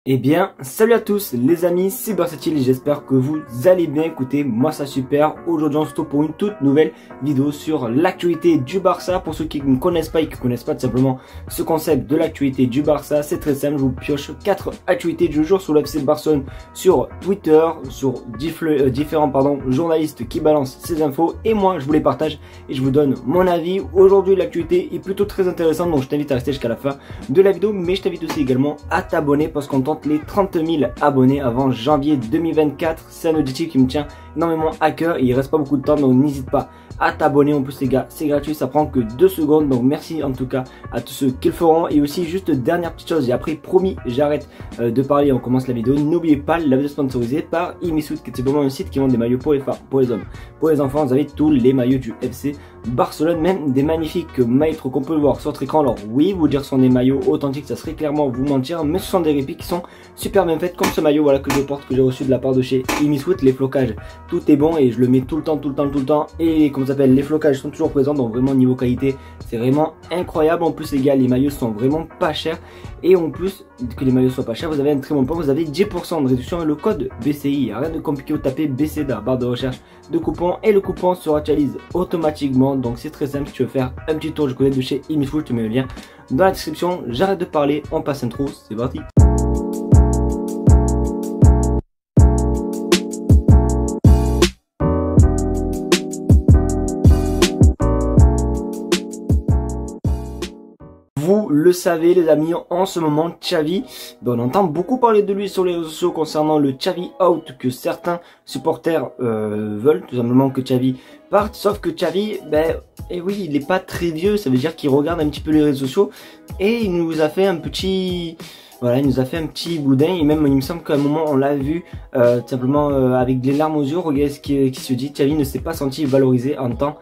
Eh bien, salut à tous les amis, c'est Versatile et j'espère que vous allez bien. Écoutez, moi ça super. Aujourd'hui on se retrouve pour une toute nouvelle vidéo sur l'actualité du Barça. Pour ceux qui ne connaissent pas et qui ne connaissent pas tout simplement ce concept de l'actualité du Barça, c'est très simple. Je vous pioche 4 actualités du jour sur l'FC Barcelone sur Twitter, sur différents journalistes qui balancent ces infos. Et moi je vous les partage et je vous donne mon avis. Aujourd'hui l'actualité est plutôt très intéressante, donc je t'invite à rester jusqu'à la fin de la vidéo. Mais je t'invite aussi également à t'abonner parce qu'on les 30 000 abonnés avant janvier 2024. C'est un objectif qui me tient énormément à cœur et il reste pas beaucoup de temps, donc n'hésite pas à t'abonner. En plus les gars, c'est gratuit, ça prend que 2 secondes, donc merci en tout cas à tous ceux qui le feront. Et aussi juste dernière petite chose, j'ai après promis, j'arrête de parler, on commence la vidéo. N'oubliez pas la vidéo sponsorisée par Imisud, qui est simplement un site qui vend des maillots pour les femmes, pour les hommes, pour les enfants. Vous avez tous les maillots du FC Barcelone, même des magnifiques maillots qu'on peut voir sur votre écran. Alors oui, vous dire ce sont des maillots authentiques, ça serait clairement vous mentir, mais ce sont des répliques qui sont super bien faites, comme ce maillot voilà que je porte, que j'ai reçu de la part de chez Imisud. Les flocages, tout est bon et je le mets tout le temps, et comme ça s'appelle, les flocages sont toujours présents, donc vraiment niveau qualité c'est vraiment incroyable. En plus les gars, les maillots sont vraiment pas chers, et en plus que les maillots soient pas chers, vous avez un très bon point, vous avez 10% de réduction avec le code BCI. Rien de compliqué, vous tapez BC dans la barre de recherche de coupons et le coupon se actualise automatiquement. Donc c'est très simple. Si tu veux faire un petit tour du côté de chez Imisud, je te mets le lien dans la description. J'arrête de parler, on passe intro, c'est parti. Vous le savez les amis, en ce moment Xavi, on entend beaucoup parler de lui sur les réseaux sociaux concernant le Xavi out, que certains supporters veulent tout simplement que Xavi parte. Sauf que Xavi, et oui, il n'est pas très vieux, ça veut dire qu'il regarde un petit peu les réseaux sociaux et il nous a fait un petit... Voilà, il nous a fait un petit boudin, et même il me semble qu'à un moment on l'a vu tout simplement avec des larmes aux yeux. Regardez ce qui se dit, Xavi ne s'est pas senti valorisé en tant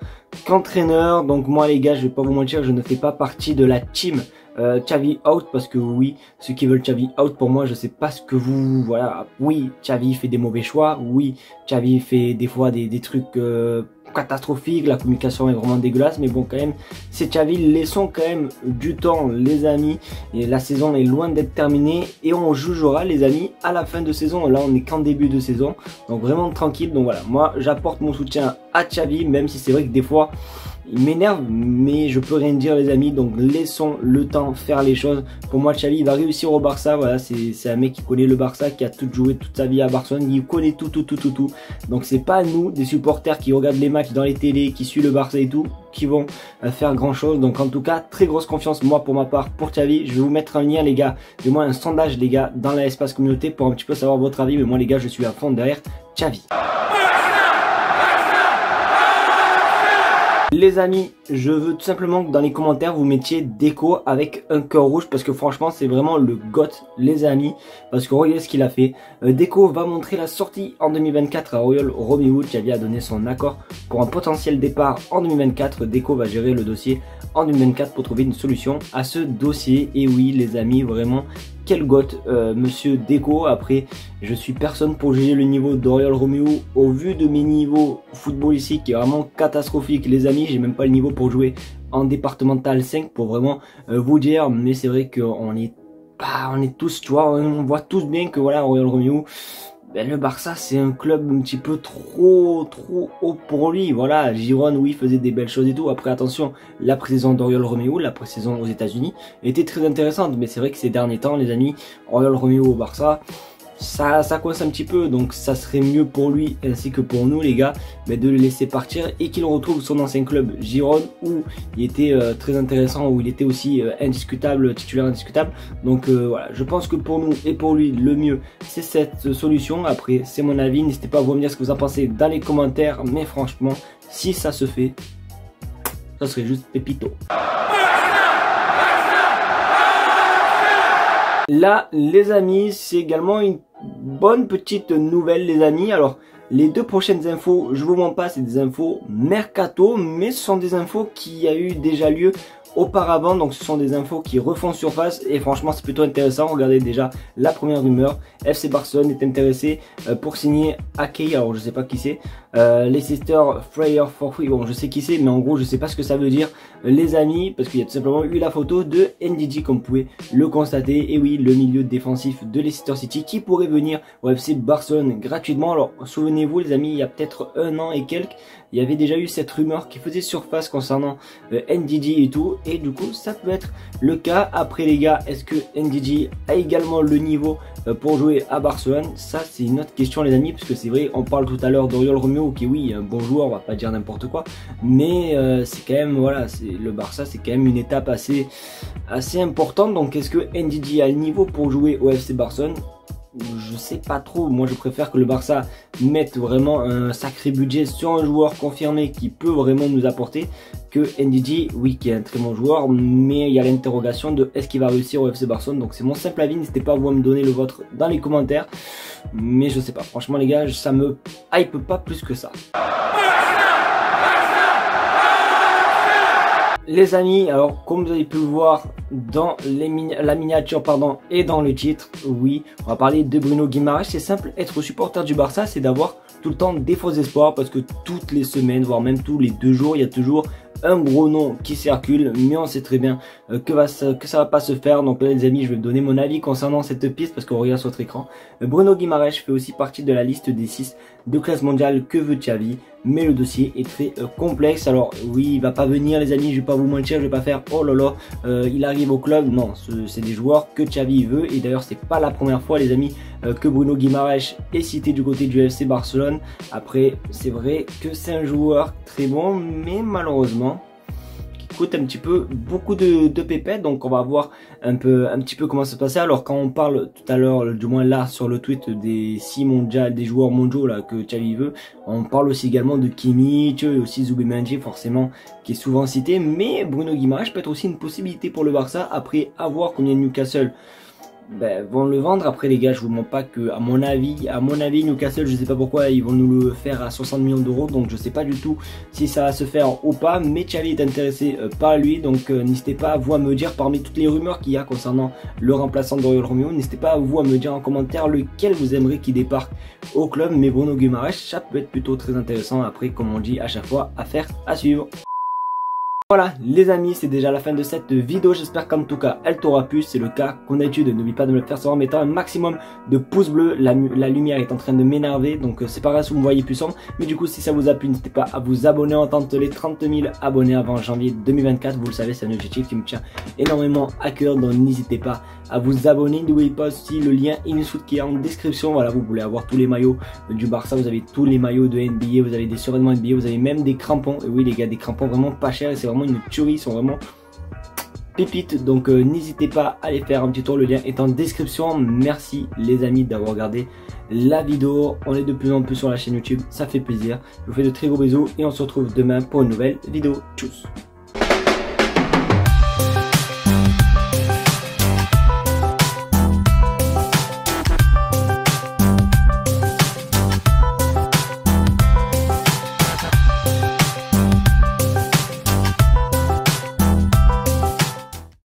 qu'entraîneur. Donc moi les gars, je vais pas vous mentir, je ne fais pas partie de la team Xavi out, parce que oui, ceux qui veulent Xavi out, pour moi je sais pas ce que vous... Voilà, oui, Xavi fait des mauvais choix, oui, Xavi fait des fois des trucs... catastrophique, la communication est vraiment dégueulasse, mais bon quand même c'est Xavi. Laissons quand même du temps les amis, et la saison est loin d'être terminée et on jugera les amis à la fin de saison. Là on est qu'en début de saison, donc vraiment tranquille. Donc voilà, moi j'apporte mon soutien à Xavi, même si c'est vrai que des fois il m'énerve, mais je peux rien dire les amis, donc laissons le temps faire les choses. Pour moi Xavi il va réussir au Barça. Voilà, c'est un mec qui connaît le Barça, qui a tout joué toute sa vie à Barcelone, il connaît tout. Donc c'est pas nous des supporters qui regardent les matchs dans les télés, qui suivent le Barça et tout, qui vont faire grand chose. Donc en tout cas très grosse confiance moi pour ma part pour Xavi. Je vais vous mettre un lien les gars, de moi un sondage les gars dans l'espace communauté pour un petit peu savoir votre avis, mais moi les gars je suis à fond derrière Xavi. Les amis, je veux tout simplement que dans les commentaires vous mettiez Deco avec un cœur rouge, parce que franchement c'est vraiment le GOAT les amis, parce que regardez ce qu'il a fait. Deco va montrer la sortie en 2024 à Oriol Romeu. Xavi a donné son accord pour un potentiel départ en 2024. Deco va gérer le dossier en 2024 pour trouver une solution à ce dossier. Et oui les amis, vraiment quel GOAT monsieur Deco. Après je suis personne pour juger le niveau d'Oriol Romeu au vu de mes niveaux footballistiques qui est vraiment catastrophique les amis. J'ai même pas le niveau pour jouer en départemental 5 pour vraiment vous dire, mais c'est vrai qu'on est tous, tu vois, on voit tous bien que voilà, Oriol Romeu, le Barça c'est un club un petit peu trop haut pour lui. Voilà, Giron oui faisait des belles choses et tout. Après attention, la pré-saison d'Oriol Romeu, la pré-saison aux États-Unis était très intéressante, mais c'est vrai que ces derniers temps les amis, Oriol Romeu au Barça, ça coince un petit peu. Donc ça serait mieux pour lui ainsi que pour nous les gars, mais de le laisser partir et qu'il retrouve son ancien club Giron, où il était très intéressant, où il était aussi indiscutable, titulaire indiscutable. Donc voilà, je pense que pour nous et pour lui le mieux c'est cette solution. Après c'est mon avis, n'hésitez pas à vous dire ce que vous en pensez dans les commentaires, mais franchement si ça se fait, ça serait juste pépito. Là les amis, c'est également une bonne petite nouvelle les amis. Alors les deux prochaines infos, je vous mens pas, c'est des infos mercato, mais ce sont des infos qui a eu déjà lieu auparavant. Donc ce sont des infos qui refont surface et franchement c'est plutôt intéressant. Regardez déjà la première rumeur, FC Barcelone est intéressé pour signer Ake, alors je sais pas qui c'est, Leicester Freyer for free, bon je sais qui c'est mais en gros je sais pas ce que ça veut dire les amis, parce qu'il y a tout simplement eu la photo de NDG comme vous pouvez le constater. Et oui, le milieu défensif de Leicester City qui pourrait venir au FC Barcelone gratuitement. Alors souvenez-vous les amis, il y a peut-être un an et quelques, il y avait déjà eu cette rumeur qui faisait surface concernant NDG et tout, et du coup ça peut être le cas. Après les gars, est-ce que NDG a également le niveau pour jouer à Barcelone? Ça c'est une autre question les amis, parce que c'est vrai, on parle tout à l'heure d'Oriol Romeu qui oui, un bon joueur, on va pas dire n'importe quoi, mais c'est quand même, voilà, le Barça c'est quand même une étape assez importante. Donc est-ce que NDG a le niveau pour jouer au FC Barcelone? Je sais pas trop, moi je préfère que le Barça mette vraiment un sacré budget sur un joueur confirmé qui peut vraiment nous apporter, que NDG, oui qui est un très bon joueur, mais il y a l'interrogation de est-ce qu'il va réussir au FC Barcelone. Donc c'est mon simple avis, n'hésitez pas à vous me donner le vôtre dans les commentaires, mais je sais pas, franchement les gars, ça me hype pas plus que ça. Les amis, alors comme vous avez pu le voir dans la miniature et dans le titre, oui, on va parler de Bruno Guimaraes. C'est simple, être supporter du Barça, c'est d'avoir tout le temps des faux espoirs, parce que toutes les semaines, voire même tous les 2 jours, il y a toujours un gros nom qui circule, mais on sait très bien que ça va pas se faire. Donc là les amis, je vais vous donner mon avis concernant cette piste, parce qu'on regarde sur votre écran. Bruno Guimaraes fait aussi partie de la liste des 6 de classe mondiale que veut Xavi, mais le dossier est très complexe. Alors oui, il va pas venir les amis, je vais pas vous mentir, je vais pas faire oh là là, il arrive au club. Non, c'est des joueurs que Xavi veut, et d'ailleurs c'est pas la première fois les amis que Bruno Guimaraes est cité du côté du FC Barcelone. Après c'est vrai que c'est un joueur très bon, mais malheureusement coûte un petit peu beaucoup de pépettes. Donc on va voir un petit peu comment ça se passait. Alors quand on parle tout à l'heure, du moins là sur le tweet, des 6 mondiales, des joueurs mondiaux là que Xavi veut, on parle aussi également de Kimmich et aussi Zubimendi forcément qui est souvent cité, mais Bruno Guimaraes peut être aussi une possibilité pour le Barça. Après à voir combien Newcastle vont le vendre. Après les gars, je vous mens pas que à mon avis Newcastle, je sais pas pourquoi ils vont nous le faire à 60 millions d'euros, donc je sais pas du tout si ça va se faire ou pas, mais Xavi est intéressé par lui. Donc n'hésitez pas vous à me dire, parmi toutes les rumeurs qu'il y a concernant le remplaçant d'Oriol Romeu, n'hésitez pas vous à me dire en commentaire lequel vous aimeriez qu'il débarque au club. Mais Bruno Guimaraes, ça peut être plutôt très intéressant. Après comme on dit à chaque fois, affaire à suivre. Voilà les amis, c'est déjà la fin de cette vidéo, j'espère qu'en tout cas elle t'aura plu. C'est le cas comme d'habitude, n'oublie pas de me le faire savoir en mettant un maximum de pouces bleus. La lumière est en train de m'énerver, donc c'est pas grave si vous me voyez plus sombre, mais du coup si ça vous a plu, n'hésitez pas à vous abonner. On tente les 30 000 abonnés avant janvier 2024, vous le savez, c'est un objectif qui me tient énormément à cœur, donc n'hésitez pas à vous abonner. N'oubliez pas aussi le lien InShoot qui est en description. Voilà, vous voulez avoir tous les maillots du Barça, vous avez tous les maillots de NBA, vous avez des survêtements NBA, vous avez même des crampons. Et oui les gars, des crampons vraiment pas chers, et c'est vraiment une tuerie, ils sont vraiment pépites. Donc n'hésitez pas à aller faire un petit tour, le lien est en description. Merci les amis d'avoir regardé la vidéo, on est de plus en plus sur la chaîne YouTube, ça fait plaisir. Je vous fais de très gros bisous et on se retrouve demain pour une nouvelle vidéo. Tchuss.